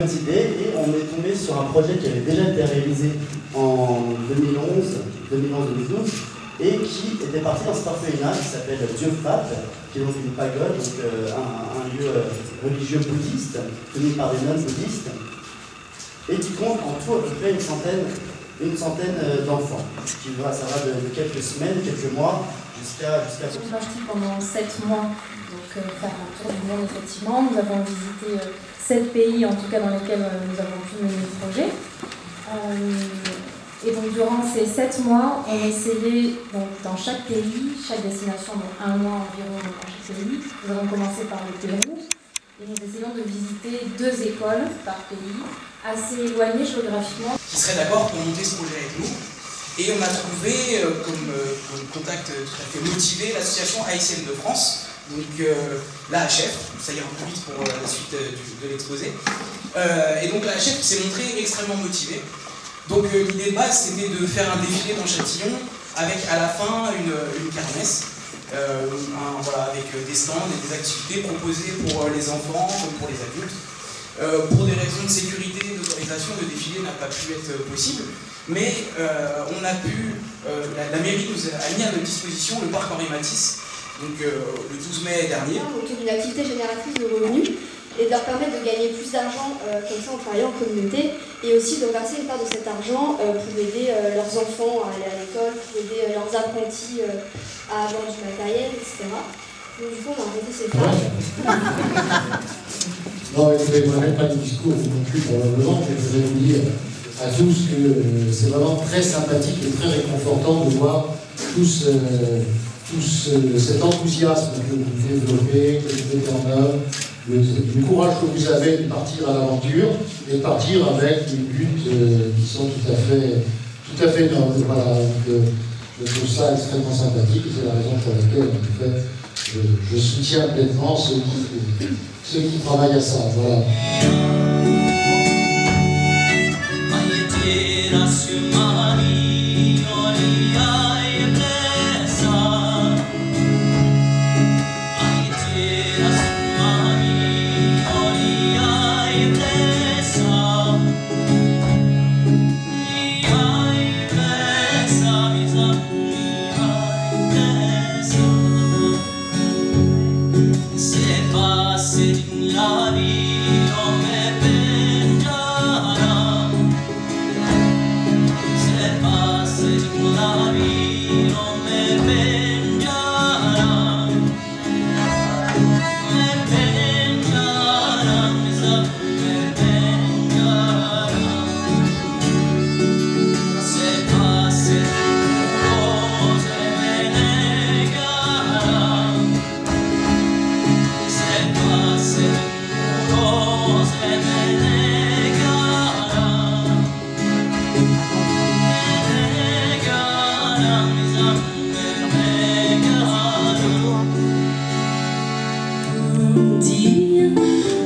idée et on est tombé sur un projet qui avait déjà été réalisé en 2011-2012 et qui était parti dans cet orphelinat qui s'appelle Dieu Fat, qui est donc une pagode, donc un lieu religieux bouddhiste tenu par des nonnes bouddhistes et qui compte en tout à peu près une centaine d'enfants. Ça va de quelques semaines, quelques mois jusqu'à... J'ai parti pendant 7 mois, donc faire un tour du monde effectivement. Nous avons visité 7 pays en tout cas dans lesquels nous avons pu mener le projet. Et donc durant ces 7 mois, on essayait donc, dans chaque pays, chaque destination, donc 1 mois environ dans chaque pays. Nous avons commencé par le Pérou et nous essayons de visiter 2 écoles par pays, assez éloignées géographiquement. Qui serait d'accord pour monter ce projet avec nous. Et on a trouvé comme contact tout à fait motivé l'association ASM de France, donc l'AHF, ça ira plus vite pour la suite de l'exposé. Et donc l'AHF s'est montré extrêmement motivé. Donc l'idée de base c'était de faire un défilé dans Châtillon avec à la fin une kermesse, voilà, avec des stands et des activités proposées pour les enfants comme pour les adultes. Pour des raisons de sécurité et d'autorisation, le défilé n'a pas pu être possible, mais on a pu, la mairie nous a mis à notre disposition le parc Henri Matisse, donc le 12 mai dernier. Autour d'une activité génératrice de revenus et de leur permettre de gagner plus d'argent comme ça en travaillant en communauté et aussi de reverser une part de cet argent pour aider leurs enfants à aller à l'école, pour aider leurs apprentis à avoir du matériel, etc. Donc du coup on a arrêté ces pages. Non, écoutez, je ne m'arrête pas du discours non plus probablement, mais je voudrais vous dire à tous que c'est vraiment très sympathique et très réconfortant de voir tout cet enthousiasme que vous développez, que vous mettez en œuvre, le courage que vous avez de partir à l'aventure et de partir avec des buts qui sont tout à fait nobles. Voilà, je trouve ça extrêmement sympathique et c'est la raison pour laquelle, en fait, je soutiens pleinement ceux qui travaillent à ça. Voilà.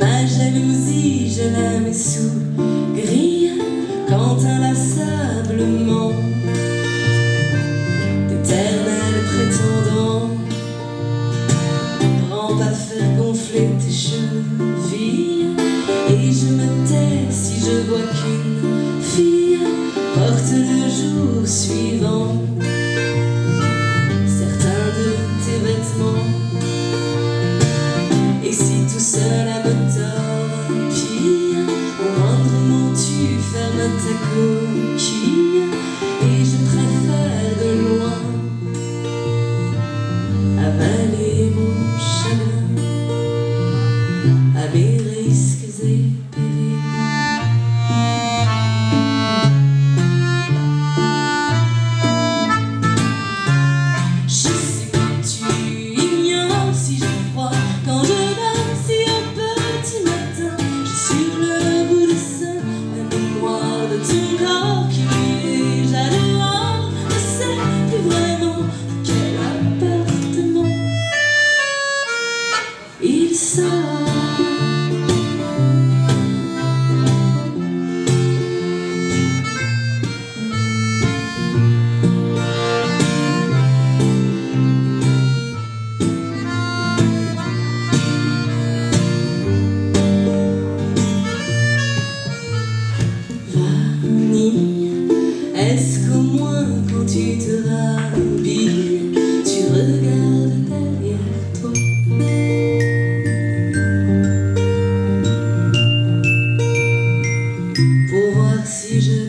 Ma jalousie, je la mets sous grille quand inlassablement d'éternels prétendants prends pas faire gonfler tes chevilles et je me tais si je vois qu'une fille porte le jour suivant certains de tes vêtements. Et si tout seul à me torpille, au moindre mot tu fermes ta coquille, et je préfère de loin avaler mon chagrin à mes risques et périls. Je sais que tu ignores si j'ai froid quand je sur le bout de sein, la mémoire de ton corps. si je